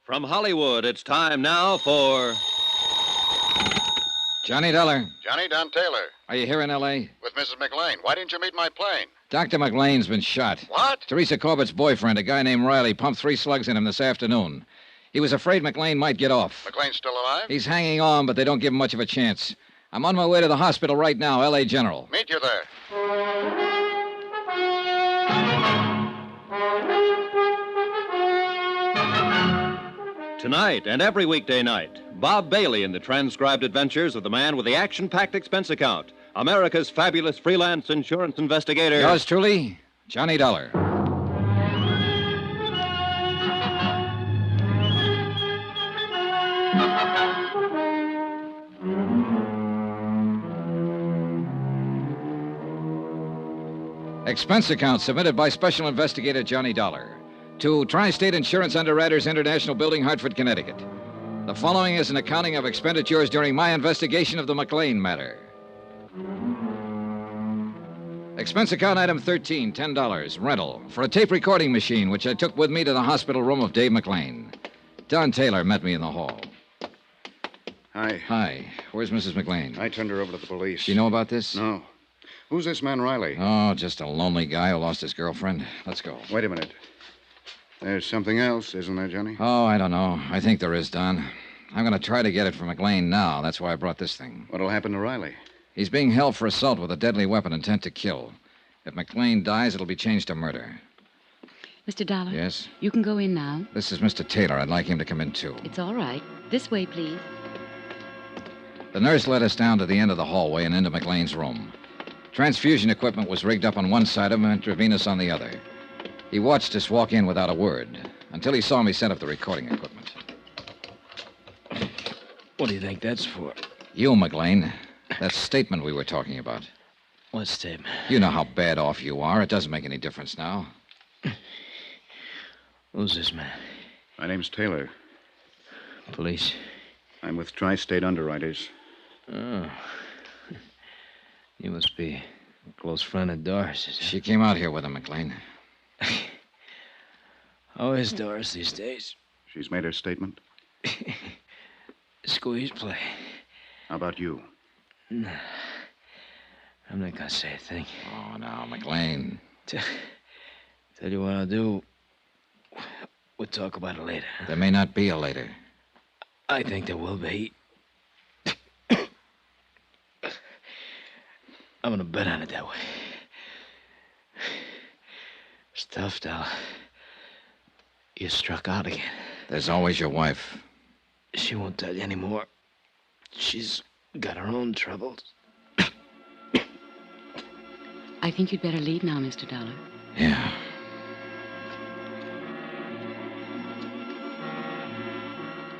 From Hollywood, it's time now for... Johnny Dollar. Johnny, Don Taylor. Are you here in L.A.? With Mrs. McClain. Why didn't you meet my plane? Dr. McClain's been shot. What? Teresa Corbett's boyfriend, a guy named Riley, pumped 3 slugs in him this afternoon. He was afraid McClain might get off. McClain's still alive? He's hanging on, but they don't give him much of a chance. I'm on my way to the hospital right now, L.A. General. Meet you there. Tonight and every weekday night, Bob Bailey in the transcribed adventures of the man with the action-packed expense account, America's fabulous freelance insurance investigator. Yours truly, Johnny Dollar. Expense account submitted by Special Investigator Johnny Dollar to Tri-State Insurance Underwriters International Building, Hartford, Connecticut. The following is an accounting of expenditures during my investigation of the McClain matter. Expense account item 13, $10, rental, for a tape recording machine which I took with me to the hospital room of Dave McClain. Don Taylor met me in the hall. Hi. Hi. Where's Mrs. McClain? I turned her over to the police. Do you know about this? No. Who's this man, Riley? Oh, just a lonely guy who lost his girlfriend. Let's go. Wait a minute. There's something else, isn't there, Johnny? Oh, I don't know. I think there is, Don. I'm going to try to get it from McClain now. That's why I brought this thing. What'll happen to Riley? He's being held for assault with a deadly weapon intent to kill. If McClain dies, it'll be changed to murder. Mr. Dollar? Yes? You can go in now. This is Mr. Taylor. I'd like him to come in, too. It's all right. This way, please. The nurse led us down to the end of the hallway and into McClain's room. Transfusion equipment was rigged up on one side of him, intravenous on the other. He watched us walk in without a word, until he saw me set up the recording equipment. What do you think that's for? You, McClain. That statement we were talking about. What statement? You know how bad off you are. It doesn't make any difference now. Who's this man? My name's Taylor. Police? I'm with Tri-State Underwriters. Oh. You must be a close friend of Doris's. She came out here with him, McClain. How is Doris these days? She's made her statement. Squeeze play. How about you? No. I'm not gonna say a thing. Oh, now, McClain. Tell you what I'll do. We'll talk about it later. There may not be a later. I think there will be. I'm gonna bet on it that way. It's tough, Dollar. You struck out again. There's always your wife. She won't tell you anymore. She's got her own troubles. I think you'd better leave now, Mr. Dollar. Yeah.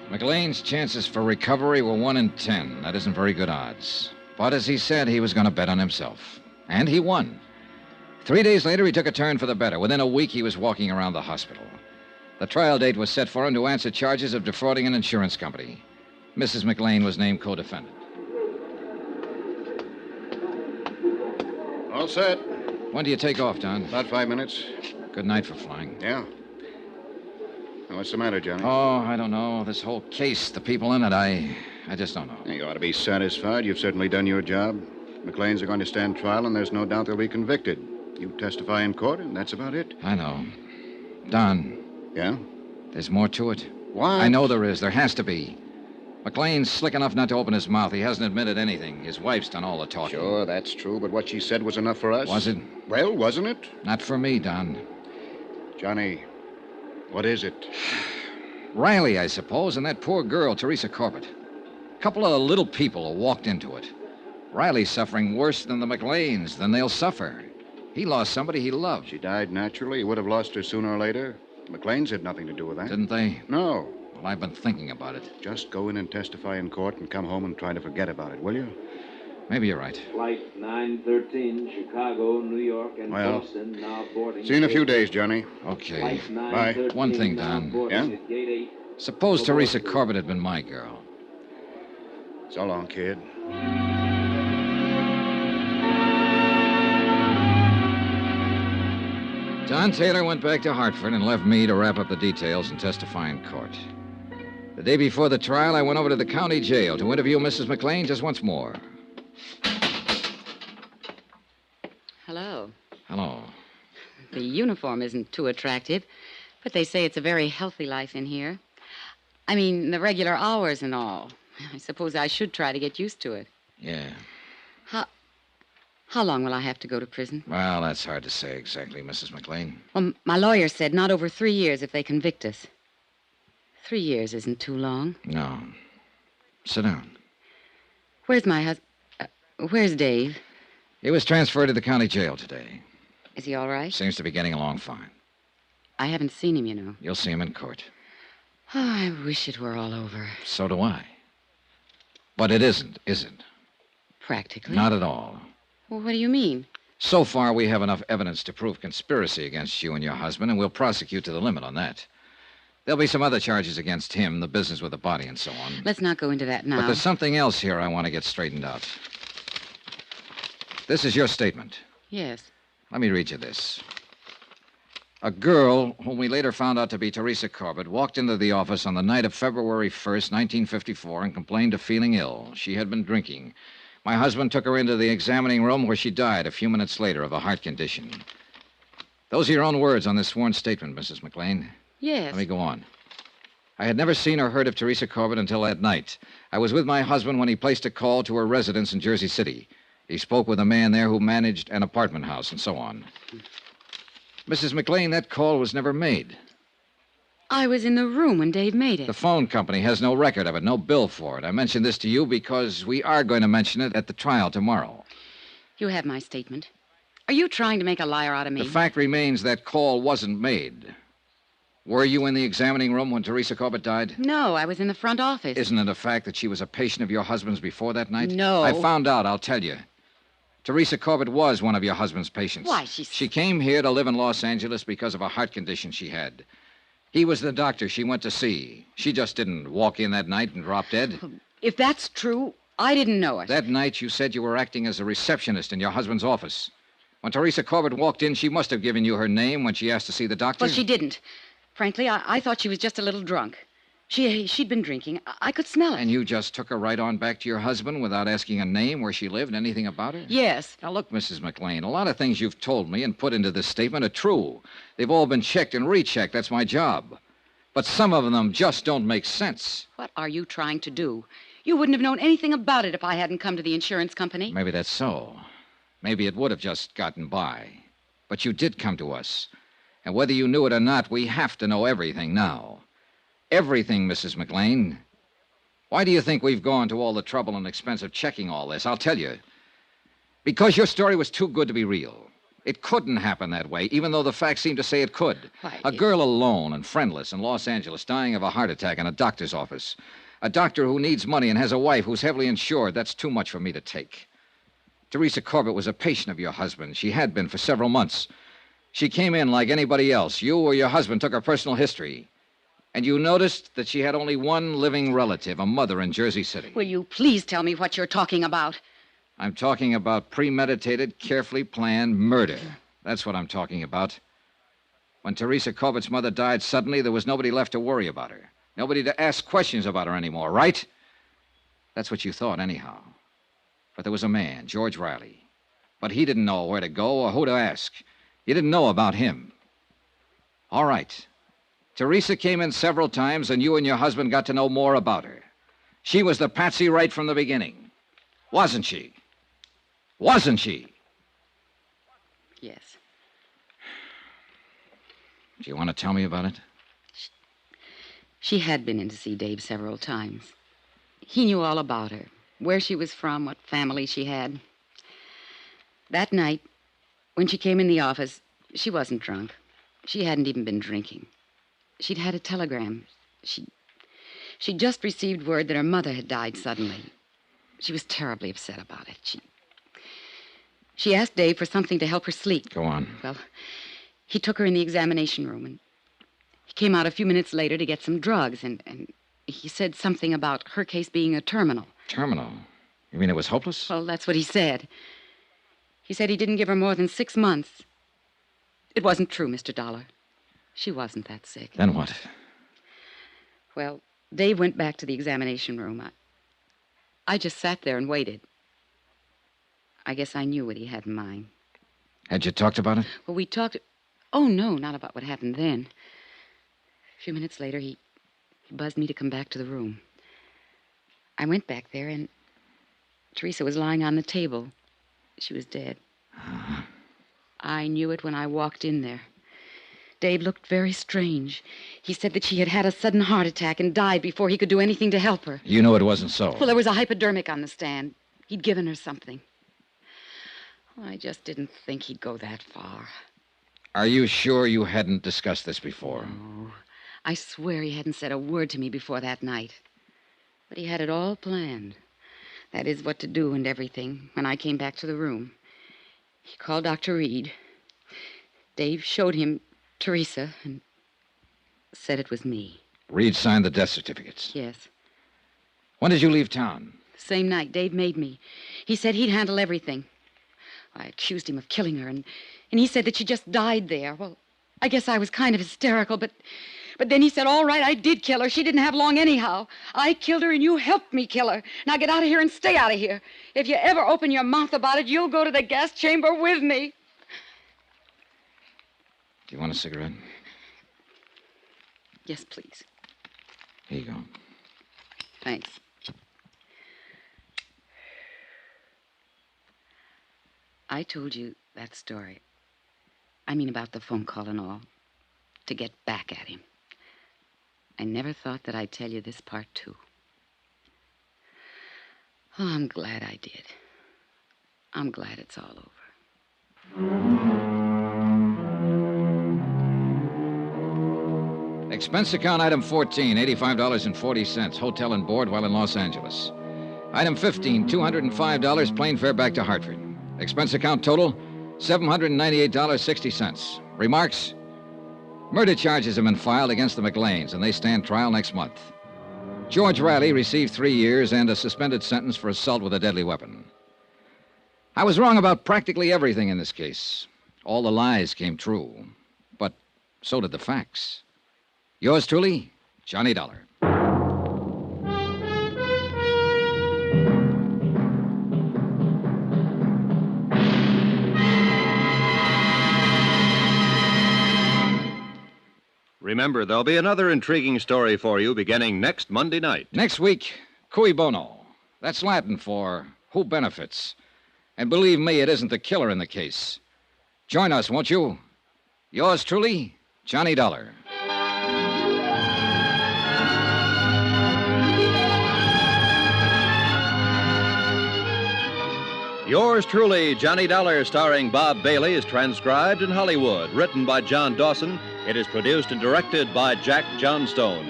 McClain's chances for recovery were 1 in 10. That isn't very good odds. But as he said, he was going to bet on himself. And he won. 3 days later, he took a turn for the better. Within a week, he was walking around the hospital. The trial date was set for him to answer charges of defrauding an insurance company. Mrs. McClain was named co-defendant. All set. When do you take off, Don? About 5 minutes. Good night for flying. Yeah. Now, what's the matter, Johnny? Oh, I don't know. This whole case, the people in it, I just don't know. You ought to be satisfied. You've certainly done your job. McClain's are going to stand trial, and there's no doubt they'll be convicted. You testify in court, and that's about it. I know. Don. Yeah? There's more to it. Why? I know there is. There has to be. McClain's slick enough not to open his mouth. He hasn't admitted anything. His wife's done all the talking. Sure, that's true, but what she said was enough for us. Was it? Well, wasn't it? Not for me, Don. Johnny, what is it? Riley, I suppose, and that poor girl, Teresa Corbett. A couple of little people who walked into it. Riley's suffering worse than the McClains, than they'll suffer. He lost somebody he loved. She died naturally. He would have lost her sooner or later. The McClains had nothing to do with that. Didn't they? No. Well, I've been thinking about it. Just go in and testify in court and come home and try to forget about it, will you? Maybe you're right. Flight 913, Chicago, New York, and Well, Boston, now boarding. see you in a few days, Johnny. Okay. Flight 913, One thing, now Don. boarding Yeah? at Gate 8. Suppose Teresa Corbett had been my girl. So long, kid. Don Taylor went back to Hartford and left me to wrap up the details and testify in court. The day before the trial, I went over to the county jail to interview Mrs. McClain just once more. Hello. Hello. The uniform isn't too attractive, but they say it's a very healthy life in here. I mean, the regular hours and all. I suppose I should try to get used to it. Yeah. How long will I have to go to prison? Well, that's hard to say exactly, Mrs. McClain. Well, my lawyer said not over 3 years if they convict us. 3 years isn't too long. No. Sit down. Where's my husband? Where's Dave? He was transferred to the county jail today. Is he all right? Seems to be getting along fine. I haven't seen him, you know. You'll see him in court. Oh, I wish it were all over. So do I. But it isn't, is it? Practically. Not at all. Well, what do you mean? So far, we have enough evidence to prove conspiracy against you and your husband, and we'll prosecute to the limit on that. There'll be some other charges against him, the business with the body and so on. Let's not go into that now. But there's something else here I want to get straightened out. This is your statement. Yes. Let me read you this. A girl, whom we later found out to be Teresa Corbett, walked into the office on the night of February 1st, 1954, and complained of feeling ill. She had been drinking. My husband took her into the examining room where she died a few minutes later of a heart condition. Those are your own words on this sworn statement, Mrs. McClain. Yes. Let me go on. I had never seen or heard of Teresa Corbett until that night. I was with my husband when he placed a call to her residence in Jersey City. He spoke with a man there who managed an apartment house and so on. Mrs. McClain, that call was never made. I was in the room when Dave made it. The phone company has no record of it, no bill for it. I mentioned this to you because we are going to mention it at the trial tomorrow. You have my statement. Are you trying to make a liar out of me? The fact remains that call wasn't made. Were you in the examining room when Teresa Corbett died? No, I was in the front office. Isn't it a fact that she was a patient of your husband's before that night? No. I found out, I'll tell you. Teresa Corbett was one of your husband's patients. Why, She came here to live in Los Angeles because of a heart condition she had. He was the doctor she went to see. She just didn't walk in that night and drop dead. If that's true, I didn't know it. That night, you said you were acting as a receptionist in your husband's office. When Teresa Corbett walked in, she must have given you her name when she asked to see the doctor. Well, she didn't. Frankly, I thought she was just a little drunk. She'd been drinking. I could smell it. And you just took her right on back to your husband without asking a name, where she lived, anything about her? Yes. Now, look, Mrs. McClain, a lot of things you've told me and put into this statement are true. They've all been checked and rechecked. That's my job. But some of them just don't make sense. What are you trying to do? You wouldn't have known anything about it if I hadn't come to the insurance company. Maybe that's so. Maybe it would have just gotten by. But you did come to us. And whether you knew it or not, we have to know everything now. Everything, Mrs. McClain. Why do you think we've gone to all the trouble and expense of checking all this? I'll tell you. Because your story was too good to be real. It couldn't happen that way, even though the facts seem to say it could. Why, A girl alone and friendless in Los Angeles, dying of a heart attack in a doctor's office. A doctor who needs money and has a wife who's heavily insured. That's too much for me to take. Teresa Corbett was a patient of your husband. She had been for several months. She came in like anybody else. You or your husband took her personal history. And you noticed that she had only one living relative, a mother in Jersey City. Will you please tell me what you're talking about? I'm talking about premeditated, carefully planned murder. That's what I'm talking about. When Teresa Corbett's mother died suddenly, there was nobody left to worry about her. Nobody to ask questions about her anymore, right? That's what you thought, anyhow. But there was a man, George Riley. But he didn't know where to go or who to ask. You didn't know about him. All right. Teresa came in several times, and you and your husband got to know more about her. She was the patsy right from the beginning. Wasn't she? Wasn't she? Yes. Do you want to tell me about it? She had been in to see Dave several times. He knew all about her, where she was from, what family she had. That night, when she came in the office, she wasn't drunk. She hadn't even been drinking. She'd had a telegram. She'd just received word that her mother had died suddenly. She was terribly upset about it. She asked Dave for something to help her sleep. Go on. Well, he took her in the examination room, and he came out a few minutes later to get some drugs, and he said something about her case being a terminal. Terminal? You mean it was hopeless? Well, that's what he said. He said he didn't give her more than 6 months. It wasn't true, Mr. Dollar. She wasn't that sick. Then what? Well, Dave went back to the examination room. I just sat there and waited. I guess I knew what he had in mind. Had you talked about it? Well, we talked... Oh, no, not about what happened then. A few minutes later, he buzzed me to come back to the room. I went back there, and Teresa was lying on the table. She was dead. I knew it when I walked in there. Dave looked very strange. He said that she had had a sudden heart attack and died before he could do anything to help her. You know it wasn't so. Well, there was a hypodermic on the stand. He'd given her something. I just didn't think he'd go that far. Are you sure you hadn't discussed this before? No. I swear he hadn't said a word to me before that night. But he had it all planned. That is, what to do and everything, when I came back to the room. He called Dr. Reed. Dave showed him Teresa and said it was me. Reed signed the death certificates. Yes. When did you leave town? The same night Dave made me. He said he'd handle everything. I accused him of killing her, and he said that she just died there. Well, I guess I was kind of hysterical, but then he said, all right, I did kill her. She didn't have long anyhow. I killed her, and you helped me kill her. Now get out of here and stay out of here. If you ever open your mouth about it, you'll go to the gas chamber with me. Do you want a cigarette? Yes, please. Here you go. Thanks. I told you that story. I mean about the phone call and all. To get back at him. I never thought that I'd tell you this part, too. Oh, I'm glad I did. I'm glad it's all over. Expense account item 14, $85.40, hotel and board while in Los Angeles. Item 15, $205, plane fare back to Hartford. Expense account total, $798.60. Remarks? Murder charges have been filed against the McClains, and they stand trial next month. George Riley received 3 years and a suspended sentence for assault with a deadly weapon. I was wrong about practically everything in this case. All the lies came true, but so did the facts. Yours truly, Johnny Dollar. Remember, there'll be another intriguing story for you beginning next Monday night. Next week, cui bono. That's Latin for who benefits. And believe me, it isn't the killer in the case. Join us, won't you? Yours truly, Johnny Dollar. Yours truly, Johnny Dollar, starring Bob Bailey, is transcribed in Hollywood. Written by John Dawson, it is produced and directed by Jack Johnstone.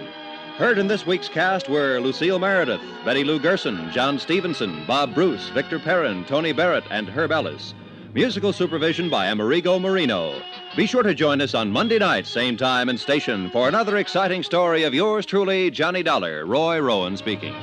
Heard in this week's cast were Lucille Meredith, Betty Lou Gerson, John Stevenson, Bob Bruce, Victor Perrin, Tony Barrett, and Herb Ellis. Musical supervision by Amerigo Marino. Be sure to join us on Monday night, same time and station, for another exciting story of yours truly, Johnny Dollar. Roy Rowan speaking.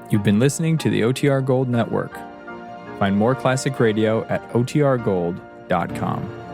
You've been listening to the OTR Gold Network. Find more classic radio at otrgold.com.